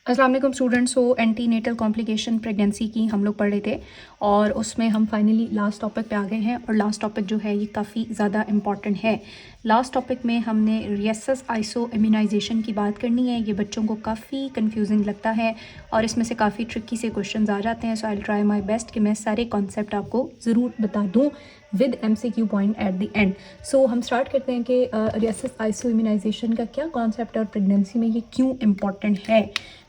अस्सलाम वालेकुम students. Antenatal complication pregnancy की हम लोग पढ़ रहे थे और उसमें हम फाइनली लास्ट टॉपिक पे आ गए हैं। और लास्ट टॉपिक जो है ये काफ़ी ज़्यादा इम्पॉर्टेंट है। लास्ट टॉपिक में हमने रियसस आइसो इम्यूनाइजेशन की बात करनी है। ये बच्चों को काफ़ी कंफ्यूजिंग लगता है और इसमें से काफ़ी ट्रिकी से क्वेश्चन आ जाते हैं। सो आई ट्राई माई बेस्ट कि मैं सारे कॉन्सेप्ट आपको ज़रूर बता दूँ with MCQ point at the end. So हम स्टार्ट करते हैं कि रियसस आइसो इम्यूनाइजेशन का क्या कॉन्सेप्ट है और प्रेगनेंसी में ये क्यों इम्पॉर्टेंट है।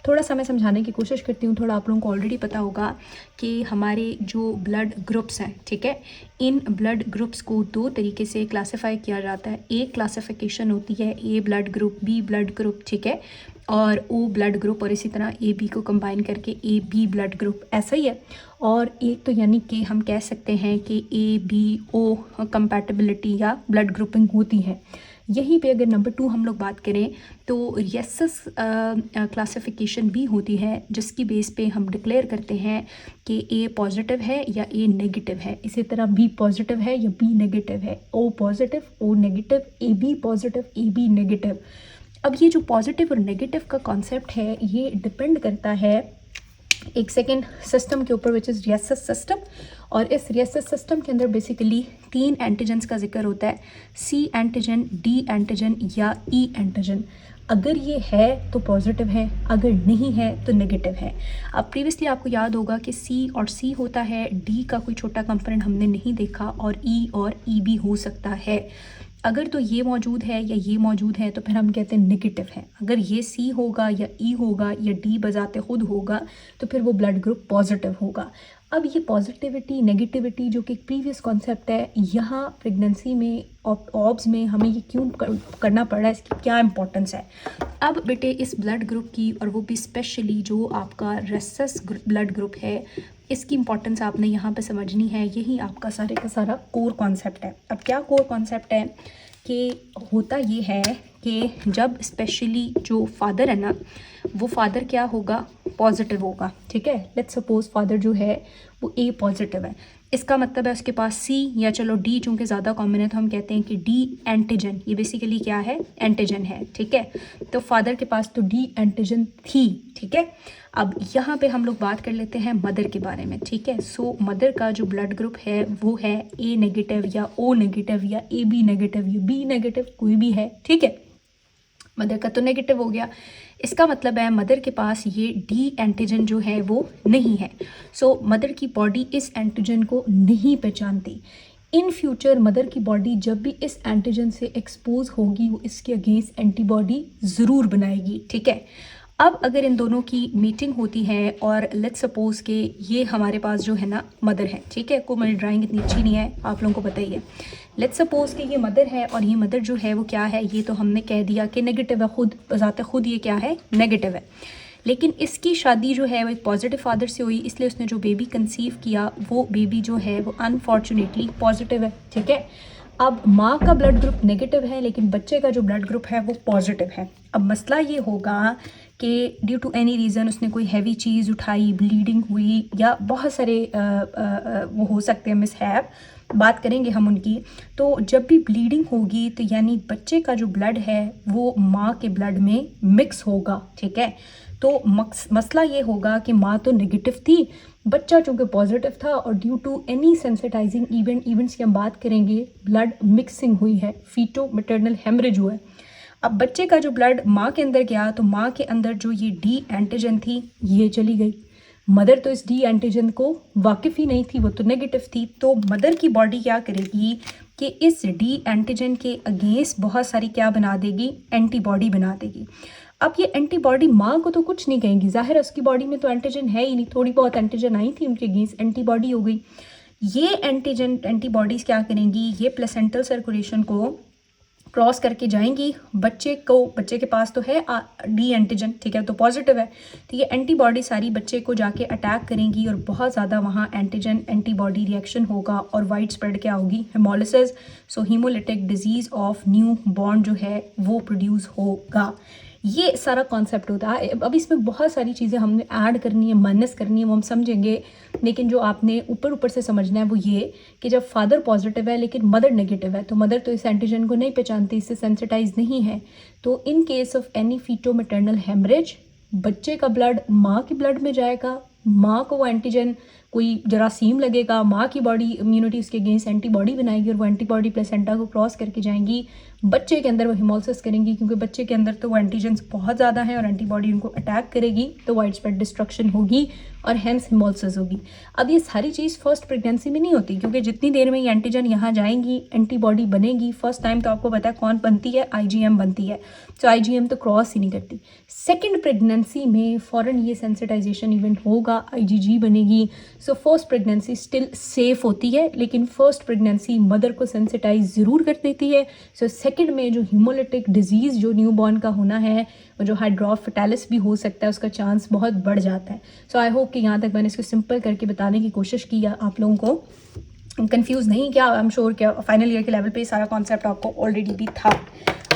थोड़ा सा मैं समझाने की कोशिश करती हूँ। थोड़ा आप लोगों को ऑलरेडी पता होगा कि हमारे जो ब्लड ग्रुप्स हैं, ठीक है, इन ब्लड ग्रुप्स को दो तरीके से क्लासिफाई किया जाता है। एक क्लासिफिकेशन होती है A blood group, B blood group, ठीक है, और ओ ब्लड ग्रुप, और इसी तरह ए बी को कंबाइन करके ए बी ब्लड ग्रुप, ऐसा ही है। और एक तो यानी कि हम कह सकते हैं कि ए बी ओ कंपैटिबिलिटी या ब्लड ग्रुपिंग होती है। यहीं पे अगर नंबर 2 हम लोग बात करें तो रियसस क्लासिफिकेशन भी होती है, जिसकी बेस पे हम डिक्लेयर करते हैं कि ए पॉजिटिव है या ए नेगेटिव है। इसी तरह बी पॉजिटिव है या बी नेगेटिव है, O positive, O negative, A B positive, A B negative. अब ये जो पॉजिटिव और नेगेटिव का कॉन्सेप्ट है ये डिपेंड करता है एक सेकेंड सिस्टम के ऊपर, विच इज़ रियसस सिस्टम। और इस रियसस सिस्टम के अंदर बेसिकली 3 एंटीजन्स का जिक्र होता है, सी एंटीजन, डी एंटीजन या ई एंटीजन। अगर ये है तो पॉजिटिव है, अगर नहीं है तो नेगेटिव है। अब प्रीवियसली आपको याद होगा कि सी और सी होता है, डी का कोई छोटा कंपोनेंट हमने नहीं देखा, और ई भी हो सकता है। अगर तो ये मौजूद है या ये मौजूद है तो फिर हम कहते हैं नेगेटिव है। अगर ये सी होगा या ई होगा या डी बजाते खुद होगा तो फिर वो ब्लड ग्रुप पॉजिटिव होगा। अब ये पॉजिटिविटी नेगेटिविटी जो कि प्रीवियस कॉन्सेप्ट है, यहाँ प्रेगनेंसी में ऑब्स में हमें ये क्यों करना पड़ रहा है, इसकी क्या इंपॉर्टेंस है। अब बेटे इस ब्लड ग्रुप की, और वो भी स्पेशली जो आपका रियसस ब्लड ग्रुप है, इसकी इंपॉर्टेंस आपने यहाँ पे समझनी है। यही आपका सारे का सारा कोर कॉन्सेप्ट है। अब क्या कोर कॉन्सेप्ट है कि होता ये है कि जब स्पेशली जो फादर है ना, वो फादर क्या होगा, पॉजिटिव होगा, ठीक है। लेट्स सपोज फादर जो है वो ए पॉजिटिव है, इसका मतलब है उसके पास सी या चलो डी, चूँकि ज़्यादा कॉमन है तो हम कहते हैं कि डी एंटीजन, ये बेसिकली क्या है, एंटीजन है, ठीक है। तो फादर के पास तो डी एंटीजन थी, ठीक है। अब यहाँ पे हम लोग बात कर लेते हैं मदर के बारे में, ठीक है। सो मदर का जो ब्लड ग्रुप है वो है ए नेगेटिव या ओ नेगेटिव या ए बी नेगेटिव या बी नेगेटिव, कोई भी है, ठीक है। मदर का तो नेगेटिव हो गया, इसका मतलब है मदर के पास ये डी एंटीजन जो है वो नहीं है। सो मदर की बॉडी इस एंटीजन को नहीं पहचानती। इन फ्यूचर मदर की बॉडी जब भी इस एंटीजन से एक्सपोज होगी वो इसके अगेंस्ट एंटीबॉडी ज़रूर बनाएगी, ठीक है। अब अगर इन दोनों की मीटिंग होती है और लेट्स सपोज कि ये हमारे पास जो है ना मदर है, ठीक है, को मेरी ड्राइंग इतनी अच्छी नहीं है, आप लोगों को पता ही है। लेट्स सपोज कि ये मदर है और ये मदर जो है वो क्या है, ये तो हमने कह दिया कि नेगेटिव है, खुद बजाते खुद ये क्या है, नेगेटिव है। लेकिन इसकी शादी जो है वो एक पॉजिटिव फादर से हुई, इसलिए उसने जो बेबी कंसीव किया वो बेबी जो है वो अनफॉर्चुनेटली पॉजिटिव है, ठीक है। अब माँ का ब्लड ग्रुप नेगेटिव है लेकिन बच्चे का जो ब्लड ग्रुप है वो पॉजिटिव है। अब मसला ये होगा कि ड्यू टू एनी रीज़न उसने कोई हैवी चीज़ उठाई, ब्लीडिंग हुई, या बहुत सारे वो हो सकते हैं मिसहैप, बात करेंगे हम उनकी। तो जब भी ब्लीडिंग होगी तो यानी बच्चे का जो ब्लड है वो माँ के ब्लड में मिक्स होगा, ठीक है। तो मसला ये होगा कि माँ तो नेगेटिव थी, बच्चा चूँकि पॉजिटिव था, और due to any sensitizing events की हम बात करेंगे, ब्लड मिक्सिंग हुई है, फीटो मैटरनल हेमरेज हुआ है। अब बच्चे का जो ब्लड माँ के अंदर गया तो माँ के अंदर जो ये डी एंटीजन थी ये चली गई। मदर तो इस डी एंटीजन को वाकिफ़ ही नहीं थी, वो तो नेगेटिव थी। तो मदर की बॉडी क्या करेगी कि इस डी एंटीजन के अगेंस्ट बहुत सारी क्या बना देगी, एंटीबॉडी बना देगी। अब ये एंटीबॉडी माँ को तो कुछ नहीं कहेंगी, जाहिर है उसकी बॉडी में तो एंटीजन है ही नहीं, थोड़ी बहुत एंटीजन आई थी उनके अगेंस्ट, एंटीबॉडी हो गई। ये एंटीबॉडीज़ क्या करेंगी, ये प्लेसेंटल सर्कुलेशन को क्रॉस करके जाएंगी बच्चे के पास तो है डी एंटीजन, ठीक है, तो पॉजिटिव है। तो ये एंटीबॉडी सारी बच्चे को जाके अटैक करेंगी और बहुत ज़्यादा वहाँ एंटीजन एंटीबॉडी रिएक्शन होगा और वाइड स्प्रेड क्या होगी, haemolysis. So haemolytic disease of new born जो है वो प्रोड्यूस होगा। ये सारा कॉन्सेप्ट होता है। अब इसमें बहुत सारी चीज़ें हमने ऐड करनी है, माइनस करनी है, वो हम समझेंगे। लेकिन जो आपने ऊपर से समझना है वो ये कि जब फादर पॉजिटिव है लेकिन मदर नेगेटिव है, तो मदर तो इस एंटीजन को नहीं पहचानती, इससे सेंसिटाइज नहीं है। तो in case of any feto maternal haemorrhage बच्चे का ब्लड माँ के ब्लड में जाएगा, माँ को वो एंटीजन कोई जरासीम लगेगा, माँ की बॉडी इम्यूनिटी उसके अगेंस्ट एंटीबॉडी बनाएगी और वो एंटीबॉडी प्लेसेंटा को क्रॉस करके जाएंगी, बच्चे के अंदर वो हिमोलिसिस करेंगी, क्योंकि बच्चे के अंदर तो वो एंटीजन्स बहुत ज़्यादा हैं और एंटीबॉडी उनको अटैक करेगी, तो वाइड स्प्रेड डिस्ट्रक्शन होगी और हेंस हिमोलिसिस होगी। अब ये सारी चीज़ फर्स्ट प्रेगनेंसी में नहीं होती, क्योंकि जितनी देर में ये एंटीजन यहाँ जाएंगी एंटीबॉडी बनेगी। फर्स्ट टाइम तो आपको पता है कौन बनती है, IgM बनती है, तो IgM तो क्रॉस ही नहीं करती। सेकेंड प्रेगनेंसी में फ़ौरन ये सेंसिटाइजेशन इवेंट होगा, IgG बनेगी। So first pregnancy still safe होती है, लेकिन फर्स्ट प्रेगनेंसी मदर को सेंसिटाइज ज़रूर कर देती है। सो सेकेंड में जो हीमोलिटिक डिजीज़ जो न्यूबॉर्न का होना है, वो जो हाइड्रोफिटालिस भी हो सकता है, उसका चांस बहुत बढ़ जाता है। सो आई होप कि यहाँ तक मैंने इसको सिंपल करके बताने की कोशिश की, आप लोगों को कंफ्यूज नहीं किया। आई एम श्योर कि फाइनल ईयर के लेवल पे सारा कॉन्सेप्ट आपको ऑलरेडी भी था।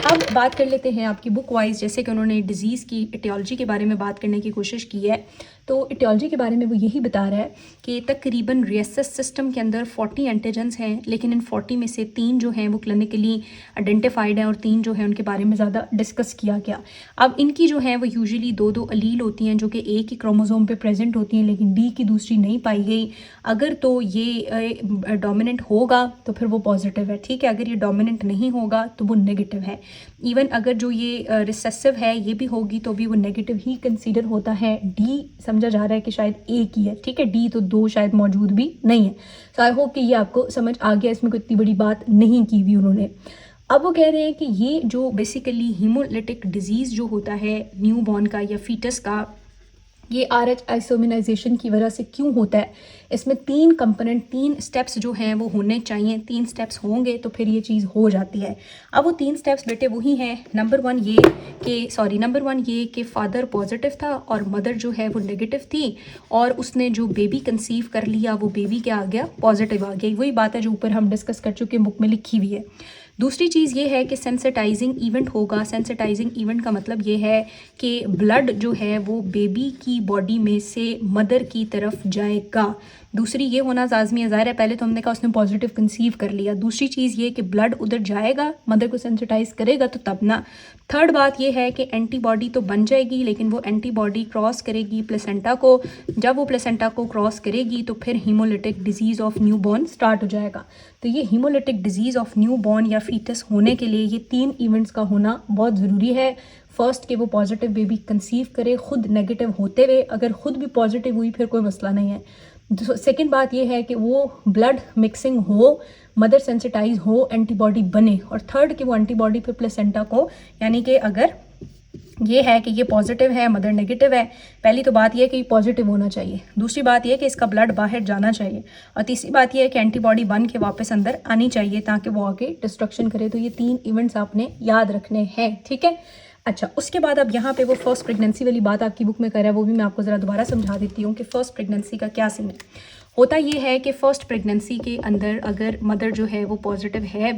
अब बात कर लेते हैं आपकी बुक वाइज, जैसे कि उन्होंने डिज़ीज़ की एटियोलॉजी के बारे में बात करने की कोशिश की है। तो एटियोलॉजी के बारे में वो यही बता रहा है कि तकरीबन रियसस सिस्टम के अंदर 40 एंटीजन्स हैं, लेकिन इन 40 में से 3 जो हैं वो क्लिनिकली आइडेंटिफाइड हैं और 3 जो हैं उनके बारे में ज़्यादा डिस्कस किया गया। अब इनकी जो है वो यूजुअली 2-2 अलील होती हैं, जो कि एक ही क्रोमोसोम पे प्रेजेंट होती हैं, लेकिन डी की दूसरी नहीं पाई गई। अगर तो ये डोमिनेंट होगा तो फिर वो पॉजिटिव है, ठीक है। अगर ये डोमिनेंट नहीं होगा तो वो नेगेटिव है। इवन अगर जो ये रिसेसिव है ये भी होगी तो भी वो नेगेटिव ही कंसीडर होता है। डी समझा जा रहा है कि शायद एक ही है, ठीक है, डी तो 2 शायद मौजूद भी नहीं है। सो आई होप कि ये आपको समझ आ गया, इसमें कोई इतनी बड़ी बात नहीं की हुई उन्होंने। अब वो कह रहे हैं कि ये जो बेसिकली हीमोलिटिक डिजीज़ जो होता है न्यूबॉर्न का या फीटस का, ये RH आइसोमिनाइजेशन की वजह से क्यों होता है। इसमें 3 कंपोनेंट, 3 स्टेप्स जो हैं वो होने चाहिए। 3 स्टेप्स होंगे तो फिर ये चीज़ हो जाती है। अब वो 3 स्टेप्स बेटे वही हैं। नंबर 1 ये कि फादर पॉजिटिव था और मदर जो है वो नेगेटिव थी, और उसने जो बेबी कंसीव कर लिया वो बेबी क्या आ गया, पॉजिटिव आ गया। वही बात है जो ऊपर हम डिस्कस कर चुके हैं, बुक में लिखी हुई है। दूसरी चीज़ ये है कि सेंसिटाइजिंग इवेंट होगा। सेंसिटाइजिंग इवेंट का मतलब ये है कि ब्लड जो है वो बेबी की बॉडी में से मदर की तरफ जाएगा। दूसरी ये होना लाजमी है, ज़ाहिर है पहले तो हमने कहा उसने पॉजिटिव कंसीव कर लिया। दूसरी चीज़ ये कि ब्लड उधर जाएगा, मदर को सेंसिटाइज करेगा तो तब ना। थर्ड बात ये है कि एंटीबॉडी तो बन जाएगी, लेकिन वो एंटीबॉडी क्रॉस करेगी प्लेसेंटा को। जब वो प्लेसेंटा को क्रॉस करेगी तो फिर haemolytic disease of newborn start हो जाएगा। तो ये हीमोलिटिक डिजीज़ ऑफ न्यूबॉर्न या फीटस होने के लिए ये 3 इवेंट्स का होना बहुत ज़रूरी है। फर्स्ट कि वो पॉजिटिव बेबी कंसीव करे खुद नेगेटिव होते हुए, अगर खुद भी पॉजिटिव हुई फिर कोई मसला नहीं है। सेकेंड बात ये है कि वो ब्लड मिक्सिंग हो, मदर सेंसिटाइज हो, एंटीबॉडी बने। और थर्ड कि वो एंटीबॉडी फिर प्लेसेंटा को, यानी कि अगर ये है कि ये पॉजिटिव है, मदर नेगेटिव है, पहली तो बात ये है कि पॉजिटिव होना चाहिए। दूसरी बात ये है कि इसका ब्लड बाहर जाना चाहिए। और तीसरी बात ये है कि एंटीबॉडी बन के वापस अंदर आनी चाहिए ताकि वो आके डिस्ट्रक्शन करे। तो ये 3 इवेंट्स आपने याद रखने हैं, ठीक है। अच्छा, उसके बाद अब यहाँ पे वो फर्स्ट प्रेगनेंसी वाली बात आपकी बुक में कर रहा है, वो भी मैं आपको ज़रा दोबारा समझा देती हूँ कि फ़र्स्ट प्रेगनेंसी का क्या सीन है। होता ये है कि फ़र्स्ट प्रेगनेंसी के अंदर अगर मदर जो है वो पॉजिटिव है,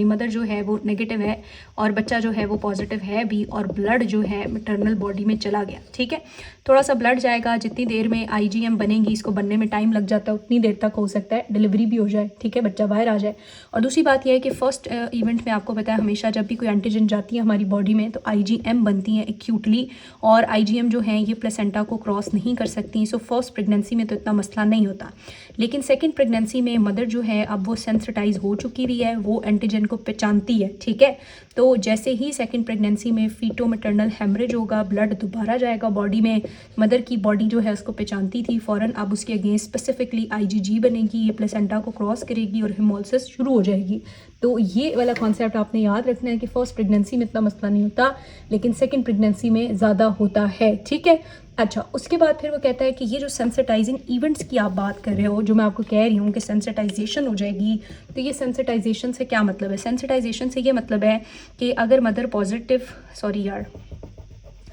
मदर जो है वो नेगेटिव है और बच्चा जो है वो पॉजिटिव है भी, और ब्लड जो है मैटरनल बॉडी में चला गया, ठीक है। थोड़ा सा ब्लड जाएगा, जितनी देर में IgM बनेगी, इसको बनने में टाइम लग जाता है, उतनी देर तक हो सकता है डिलीवरी भी हो जाए, ठीक है, बच्चा बाहर आ जाए। और दूसरी बात यह है कि फ़र्स्ट इवेंट में आपको पता है हमेशा जब भी कोई एंटीजन जाती है हमारी बॉडी में तो IgM बनती हैं एक्यूटली, और IgM जो है ये प्लेसेंटा को क्रॉस नहीं कर सकती। सो फर्स्ट प्रेगनेंसी में तो इतना मसला नहीं होता, लेकिन सेकेंड प्रेगनेंसी में मदर जो है अब वो सेंसिटाइज हो चुकी हुई है, वो एंटीजन को पहचानती है, ठीक है। तो जैसे ही सेकेंड प्रेगनेंसी में फीटो मैटरनल हेमरेज होगा, ब्लड दोबारा जाएगा बॉडी में, मदर की बॉडी जो है उसको पहचानती थी फ़ौरन, अब उसके अगेंस्ट स्पेसिफिकली IgG बनेगी, ये प्लेसेंटा को क्रॉस करेगी और हिमोलिसिस शुरू हो जाएगी। तो ये वाला कॉन्सेप्ट आपने याद रखना है कि फ़र्स्ट प्रेगनेंसी में इतना मसला नहीं होता, लेकिन सेकेंड प्रेगनेंसी में ज़्यादा होता है, ठीक है। अच्छा, उसके बाद फिर वो कहता है कि ये जो सेंसिटाइजिंग इवेंट्स की आप बात कर रहे हो, जो मैं आपको कह रही हूँ कि सेंसिटाइजेशन हो जाएगी, तो ये सेंसिटाइजेशन से क्या मतलब है। सेंसिटाइजेशन से ये मतलब है कि अगर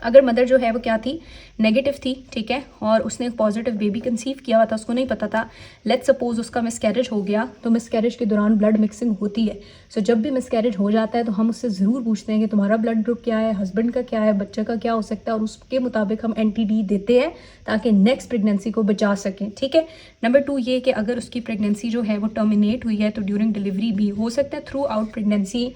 अगर मदर जो है वो क्या थी, नेगेटिव थी, ठीक है, और उसने एक पॉजिटिव बेबी कंसीव किया हुआ था, उसको नहीं पता था। लेट्स सपोज उसका मिसकैरेज हो गया, तो मिसकैरेज के दौरान ब्लड मिक्सिंग होती है। सो जब भी मिसकैरेज हो जाता है तो हम उससे ज़रूर पूछते हैं कि तुम्हारा ब्लड ग्रुप क्या है, हस्बैंड का क्या है, बच्चे का क्या हो सकता है, और उसके मुताबिक हम NTD देते हैं ताकि नेक्स्ट प्रेगनेंसी को बचा सकें, ठीक है। नंबर 2 ये कि अगर उसकी प्रेगनेंसी जो है वो टर्मिनेट हुई है तो ड्यूरिंग डिलीवरी भी हो सकता है थ्रू आउट प्रेगनेंसी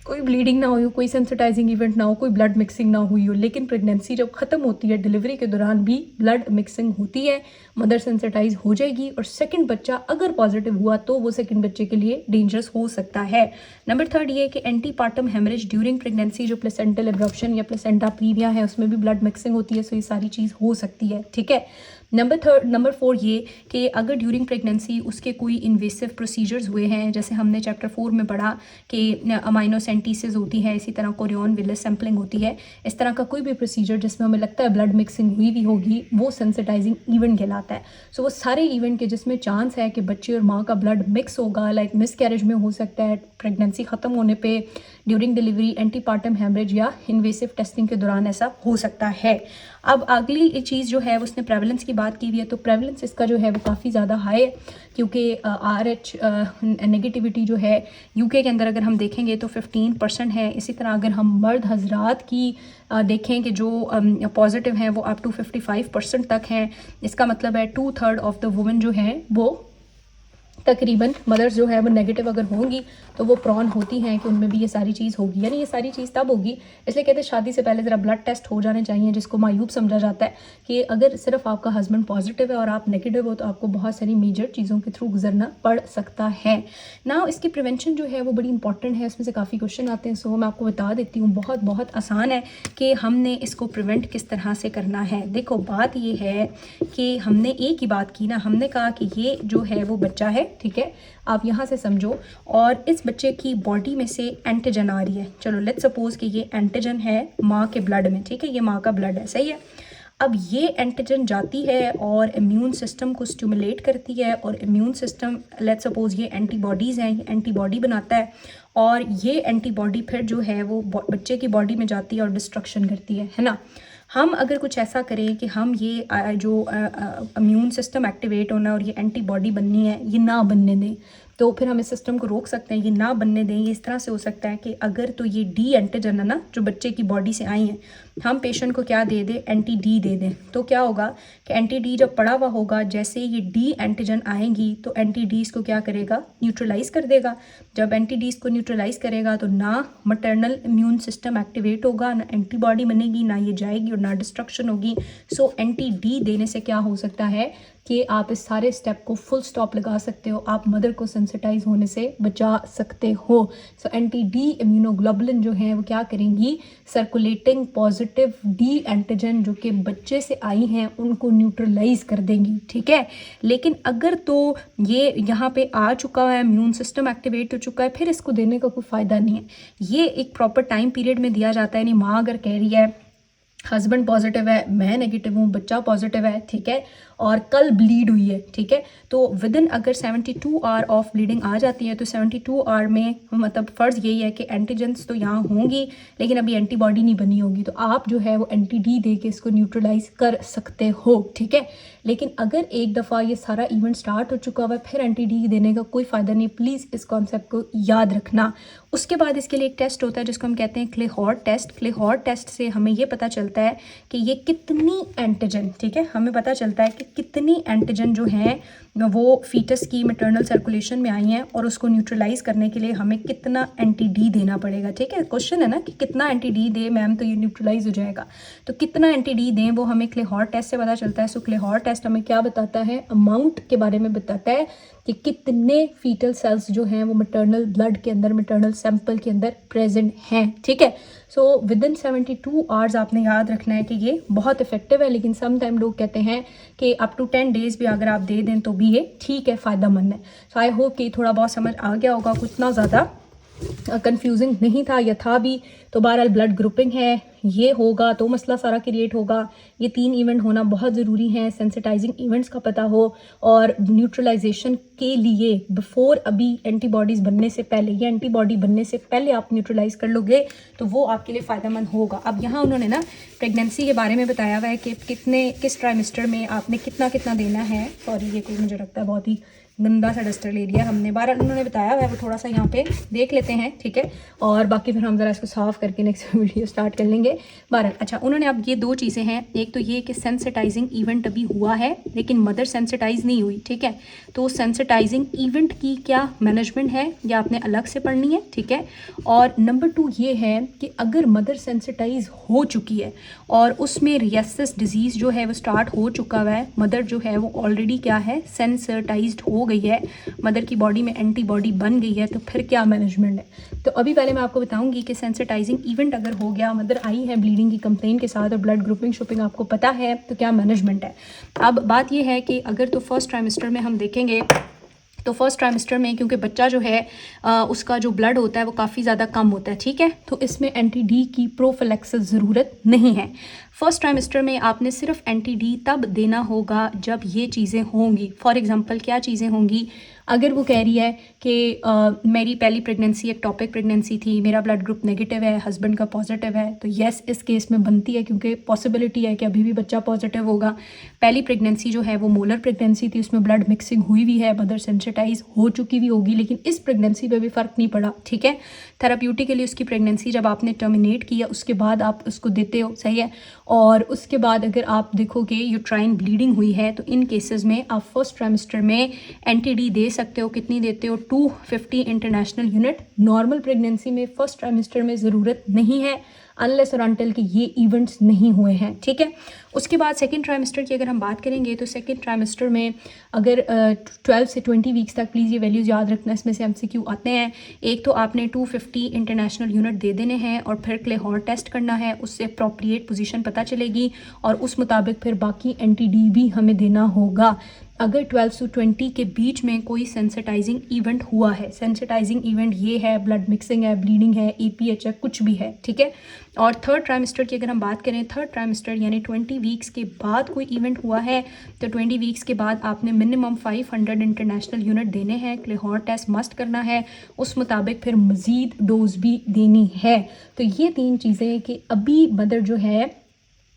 कोई ब्लीडिंग ना हुई हो, कोई सेंसिटाइजिंग इवेंट ना हो, कोई ब्लड मिक्सिंग ना हुई हो, लेकिन प्रेगनेंसी जब ख़त्म होती है डिलीवरी के दौरान भी ब्लड मिक्सिंग होती है, मदर सेंसिटाइज हो जाएगी और सेकंड बच्चा अगर पॉजिटिव हुआ तो वो सेकंड बच्चे के लिए डेंजरस हो सकता है। नंबर 3 ये है कि एंटीपार्टम हेमरेज ड्यूरिंग प्रेगनेंसी, जो प्लेसेंटल एब्रप्शन या प्लेसेंटा प्रीविया है उसमें भी ब्लड मिक्सिंग होती है, सो ये सारी चीज़ हो सकती है। ठीक है। नंबर 4 ये कि अगर ड्यूरिंग प्रेगनेंसी उसके कोई इन्वेसिव प्रोसीजर्स हुए हैं, जैसे हमने चैप्टर 4 में पढ़ा कि अमाइनोसेंटीसिस होती है, इसी तरह कोरियन विलिस सैम्पलिंग होती है, इस तरह का कोई भी प्रोसीजर जिसमें हमें लगता है ब्लड मिक्सिंग हुई भी होगी वो सेंसिटाइजिंग इवेंट कहलाता है। सो वो सारे इवेंट के जिसमें चांस है कि बच्चे और माँ का ब्लड मिक्स होगा, लाइक मिसकैरेज में हो सकता है, प्रेगनेंसी ख़त्म होने पे, ड्यूरिंग डिलीवरी, एंटीपार्टम हेमरेज या इन्वेसिव टेस्टिंग के दौरान ऐसा हो सकता है। अब अगली चीज़ जो है उसने प्रेवलेंस की बात की हुई है, तो प्रेवलेंस इसका जो है वो काफ़ी ज़्यादा हाई है, क्योंकि RH नेगेटिविटी जो है UK के अंदर अगर हम देखेंगे तो 15% है। इसी तरह अगर हम मर्द हजरात की देखें कि जो पॉजिटिव हैं वो अप टू 55% तक हैं। इसका मतलब है 2/3 ऑफ द वुमेन जो हैं वो तकरीबन मदर्स जो है वो नेगेटिव अगर होंगी तो वो प्रॉन होती हैं कि उनमें भी ये सारी चीज़ होगी। यानी ये सारी चीज़ तब होगी, इसलिए कहते हैं शादी से पहले ज़रा ब्लड टेस्ट हो जाने चाहिए, जिसको मायूब समझा जाता है कि अगर सिर्फ आपका हस्बैंड पॉजिटिव है और आप नेगेटिव हो तो आपको बहुत सारी मेजर चीज़ों के थ्रू गुजरना पड़ सकता है ना। इसकी प्रिवेंशन जो है वो बड़ी इंपॉर्टेंट है, इसमें से काफ़ी क्वेश्चन आते हैं, सो मैं आपको बता देती हूँ। बहुत आसान है कि हमने इसको प्रिवेंट किस तरह से करना है। देखो बात ये है कि हमने एक ही बात की ना, हमने कहा कि ये जो है वो बच्चा है, ठीक है, आप यहाँ से समझो, और इस बच्चे की बॉडी में से एंटीजन आ रही है। चलो लेट्स सपोज कि ये एंटीजन है माँ के ब्लड में, ठीक है, ये माँ का ब्लड है, सही है। अब ये एंटीजन जाती है और इम्यून सिस्टम को स्टिमुलेट करती है, और इम्यून सिस्टम लेट्स सपोज ये एंटीबॉडीज़ हैं, ये एंटीबॉडी बनाता है, और ये एंटीबॉडी फिर जो है वो बच्चे की बॉडी में जाती है और डिस्ट्रक्शन करती है ना। हम अगर कुछ ऐसा करें कि हम ये जो इम्यून सिस्टम एक्टिवेट होना और ये एंटीबॉडी बननी है ये ना बनने दें, तो फिर हम इस सिस्टम को रोक सकते हैं, ये ना बनने दें। ये इस तरह से हो सकता है कि अगर तो ये डी एंटीजन है ना जो बच्चे की बॉडी से आई हैं, हम पेशेंट को क्या दे दें, एंटी डी दे दें, तो क्या होगा कि एंटी डी जब पड़ा हुआ होगा, जैसे ये डी एंटीजन आएंगी तो एंटी डी इसको क्या करेगा, न्यूट्रलाइज कर देगा। जब एंटी डी इसको न्यूट्रलाइज करेगा तो ना मटर्नल इम्यून सिस्टम एक्टिवेट होगा, ना एंटीबॉडी बनेगी, ना ये जाएगी और ना डिस्ट्रक्शन होगी। सो एंटी डी देने से क्या हो सकता है कि आप इस सारे स्टेप को फुल स्टॉप लगा सकते हो, आप मदर को सेंसिटाइज होने से बचा सकते हो। सो एंटी डी इम्यूनोग्लोबुलिन जो है वो क्या करेंगी, सर्कुलेटिंग पॉजिटिव डी एंटीजन जो कि बच्चे से आई हैं उनको न्यूट्रलाइज कर देंगी, ठीक है। लेकिन अगर तो ये यहाँ पे आ चुका है, इम्यून सिस्टम एक्टिवेट हो चुका है, फिर इसको देने का कोई फ़ायदा नहीं है। ये एक प्रॉपर टाइम पीरियड में दिया जाता है। यानी माँ अगर कह रही है हस्बैंड पॉजिटिव है, मैं नेगेटिव हूँ, बच्चा पॉजिटिव है, ठीक है, और कल ब्लीड हुई है, ठीक है, तो विद इन अगर 72 आवर ऑफ ब्लीडिंग आ जाती है तो 72 आवर में मतलब फ़र्ज़ यही है कि एंटीजेंस तो यहाँ होंगी लेकिन अभी एंटीबॉडी नहीं बनी होगी, तो आप जो है वो एंटी डी दे के इसको न्यूट्रलाइज कर सकते हो, ठीक है। लेकिन अगर एक दफ़ा ये सारा इवेंट स्टार्ट हो चुका हुआ फिर एंटी डी देने का कोई फ़ायदा नहीं, प्लीज़ इस कॉन्सेप्ट को याद रखना। उसके बाद इसके लिए एक टेस्ट होता है जिसको हम कहते हैं क्लेहॉर्ट टेस्ट। क्लेहॉर्ट टेस्ट से हमें ये पता चलता है कि ये कितनी एंटीजन, ठीक है, हमें पता चलता है कि कितनी एंटीजन जो हैं वो फीटस की मैटरनल सर्कुलेशन में आई हैं और उसको न्यूट्रलाइज करने के लिए हमें कितना एंटी डी देना पड़ेगा, ठीक है। क्वेश्चन है ना कि कितना एंटी डी दे मैम तो ये न्यूट्रलाइज हो जाएगा, तो कितना एंटी डी दें वो हमें क्लेहॉर्ट टेस्ट से पता चलता है। सो क्लेहॉर्ट टेस्ट हमें क्या बताता है, अमाउंट के बारे में बताता है कि कितने फीटल सेल्स जो हैं वो मैटरनल ब्लड के अंदर, मैटरनल सैंपल के अंदर प्रेजेंट हैं, ठीक है। सो विद इन 72 आवर्स आपने याद रखना है कि ये बहुत इफेक्टिव है, लेकिन सम टाइम लोग कहते हैं कि अप टू 10 डेज़ भी अगर आप दे दें तो भी ये ठीक है, फ़ायदेमंद है। सो आई होप कि थोड़ा बहुत समझ आ गया होगा, कुछ ना ज़्यादा कंफ्यूजिंग नहीं था या था भी। तो बहरहाल ब्लड ग्रुपिंग है, ये होगा तो मसला सारा क्रिएट होगा। ये 3 इवेंट होना बहुत ज़रूरी है, सेंसिटाइजिंग इवेंट्स का पता हो और न्यूट्रलाइजेशन के लिए बिफोर अभी एंटीबॉडीज़ बनने से पहले या एंटीबॉडी बनने से पहले आप न्यूट्रलाइज कर लोगे तो वो आपके लिए फ़ायदेमंद होगा। अब यहाँ उन्होंने ना प्रेगनेंसी के बारे में बताया हुआ है कि किस ट्राइमेस्टर में आपने कितना देना है। सॉरी ये कोई मुझे लगता है बहुत ही गंदा सा डस्टर ले लिया हमने। 12 उन्होंने बताया हुआ है, वो थोड़ा सा यहाँ पे देख लेते हैं, ठीक है, और बाकी फिर हम ज़रा इसको साफ़ करके नेक्स्ट वीडियो स्टार्ट कर लेंगे। 12 अच्छा, उन्होंने अब ये 2 चीज़ें हैं, एक तो ये कि सेंसिटाइजिंग इवेंट अभी हुआ है लेकिन मदर सेंसिटाइज नहीं हुई, ठीक है, तो सेंसिटाइजिंग इवेंट की क्या मैनेजमेंट है या आपने अलग से पढ़नी है, ठीक है। और नंबर 2 ये है कि अगर मदर सेंसिटाइज हो चुकी है और उसमें रियासिस डिजीज़ जो है वो स्टार्ट हो चुका हुआ है, मदर जो है वो ऑलरेडी क्या है, सेंसिटाइज्ड हो गई है, मदर की बॉडी में एंटीबॉडी बन गई है, तो फिर क्या मैनेजमेंट है। तो अभी पहले मैं आपको बताऊंगी कि सेंसिटाइजिंग इवेंट अगर हो गया, मदर आई है ब्लीडिंग की कंप्लेन के साथ और ब्लड ग्रुपिंग शुपिंग आपको पता है, तो क्या मैनेजमेंट है। अब बात यह है कि अगर तो फर्स्ट ट्राइमेस्टर में हम देखेंगे तो फर्स्ट ट्राइमेस्टर में क्योंकि बच्चा जो है उसका जो ब्लड होता है वो काफ़ी ज़्यादा कम होता है, ठीक है, तो इसमें एंटी डी की प्रोफिलैक्सिस ज़रूरत नहीं है। फर्स्ट ट्राइमेस्टर में आपने सिर्फ एंटी डी तब देना होगा जब ये चीज़ें होंगी। फॉर एग्जांपल क्या चीज़ें होंगी, अगर वो कह रही है कि मेरी पहली प्रेगनेंसी एक टॉपिक प्रेगनेंसी थी, मेरा ब्लड ग्रुप नेगेटिव है, हस्बैंड का पॉजिटिव है, तो येस इस केस में बनती है क्योंकि पॉसिबिलिटी है कि अभी भी बच्चा पॉजिटिव होगा। पहली प्रेगनेंसी जो है वो मोलर प्रेगनेंसी थी, उसमें ब्लड मिक्सिंग हुई भी है, मदर सेंसिटाइज हो चुकी भी होगी, लेकिन इस प्रेगनेंसी पे भी फ़र्क नहीं पड़ा, ठीक है। थेराप्यूटिकली उसकी प्रेगनेंसी जब आपने टर्मिनेट किया उसके बाद आप उसको देते हो, सही है, और उसके बाद अगर आप देखोगे यूट्राइन ब्लीडिंग हुई है तो इन केसेस में आप फर्स्ट ट्राइमेस्टर में एंटी डी दे सकते हो। कितनी देते हो, 250 इंटरनेशनल यूनिट। नॉर्मल प्रेगनेंसी में फर्स्ट ट्राइमेस्टर में ज़रूरत नहीं है अनलेस और अनटिल कि ये इवेंट्स नहीं हुए हैं, ठीक है। उसके बाद सेकेंड ट्राइमेस्टर की अगर हम बात करेंगे तो सेकेंड ट्राइमेस्टर में अगर 12 से 20 वीक्स तक, प्लीज़ ये वैल्यूज़ याद रखना, इसमें से MCQ आते हैं। एक तो आपने 250 इंटरनेशनल यूनिट दे देने हैं और फिर क्लेहॉर टेस्ट करना है, उससे अप्रोप्रिएट पोजीशन पता चलेगी और उस मुताबिक फिर बाकी एंटी डी भी हमें देना होगा। अगर 12 से 20 के बीच में कोई सेंसिटाइजिंग इवेंट हुआ है, सेंसिटाइजिंग इवेंट ये है ब्लड मिक्सिंग है, ब्लीडिंग है, APH है, कुछ भी है, ठीक है। और थर्ड ट्राइमेस्टर की अगर हम बात करें, थर्ड ट्राइमेस्टर यानी 20 वीक्स के बाद कोई इवेंट हुआ है तो 20 वीक्स के बाद आपने मिनिमम 500 इंटरनेशनल यूनिट देने हैं, क्लेहॉर टेस्ट मस्ट करना है, उस मुताबिक फिर मज़ीद डोज भी देनी है। तो ये 3 चीज़ें कि अभी मदर जो है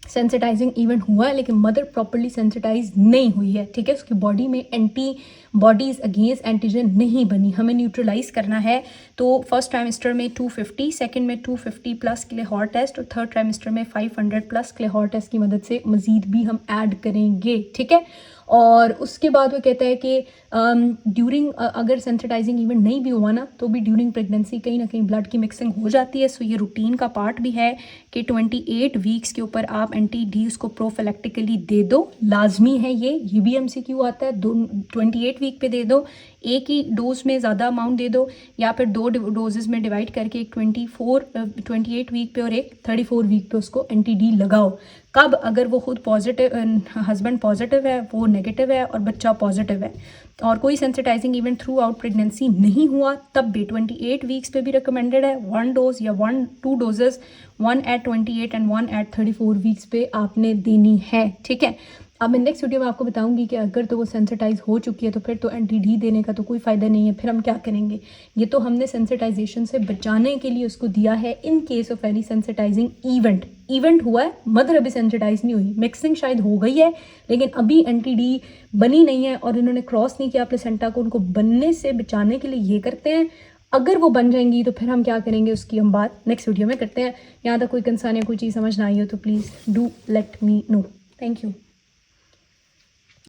सेंसिटाइजिंग इवेंट हुआ है लेकिन मदर प्रॉपर्ली सेंसिटाइज नहीं हुई है, ठीक है, उसकी बॉडी में एंटी बॉडीज़ अगेंस्ट एंटीजन नहीं बनी, हमें न्यूट्रलाइज करना है। तो फर्स्ट ट्राइमेस्टर में 250, सेकंड में 250 प्लस क्लेहॉर टेस्ट और थर्ड ट्राइमेस्टर में 500 प्लस क्लेहॉर टेस्ट की मदद से मज़ीद भी हम ऐड करेंगे, ठीक है। और उसके बाद वो कहता है कि ड्यूरिंग अगर सेंसिटाइजिंग इवेंट नहीं भी हुआ ना तो भी ड्यूरिंग प्रेगनेंसी कहीं ना कहीं ब्लड की मिक्सिंग हो जाती है। सो ये रूटीन का पार्ट भी है कि 28 वीक्स के ऊपर आप एंटी डी उसको प्रोफिलैक्टिकली दे दो, लाजमी है ये भी MCQ आता है। 28 वीक पे दे दो, एक ही डोज में ज़्यादा अमाउंट दे दो या फिर 2 डोजेस में डिवाइड करके एक 28 वीक पे और एक 34 वीक पे उसको एंटी डी लगाओ। कब, अगर वो खुद पॉजिटिव, हस्बैंड पॉजिटिव है, वो नेगेटिव है और बच्चा पॉजिटिव है और कोई sensitising event through out pregnancy नहीं हुआ, तब भी 28 वीक्स पे भी रिकमेंडेड है 1 डोज या 2 doses, 1 at 28 and 1 at 34 weeks पे आपने देनी है, ठीक है। अब मैं नेक्स्ट वीडियो में आपको बताऊंगी कि अगर तो वो सेंसिटाइज हो चुकी है तो फिर तो एंटी डी देने का तो कोई फ़ायदा नहीं है, फिर हम क्या करेंगे। ये तो हमने सेंसिटाइजेशन से बचाने के लिए उसको दिया है इन case of any sensitising event हुआ है, मदर अभी सेंसिटाइज नहीं हुई, मिक्सिंग शायद हो गई है लेकिन अभी एंटी डी बनी नहीं है और इन्होंने क्रॉस नहीं किया प्लेसेंटा को, उनको बनने से बचाने के लिए ये करते हैं। अगर वो बन जाएंगी तो फिर हम क्या करेंगे उसकी हम बात नेक्स्ट वीडियो में करते हैं। यहाँ तक कोई कंसर्न या कोई चीज़ समझ ना आई हो तो please do let me know. Thank you.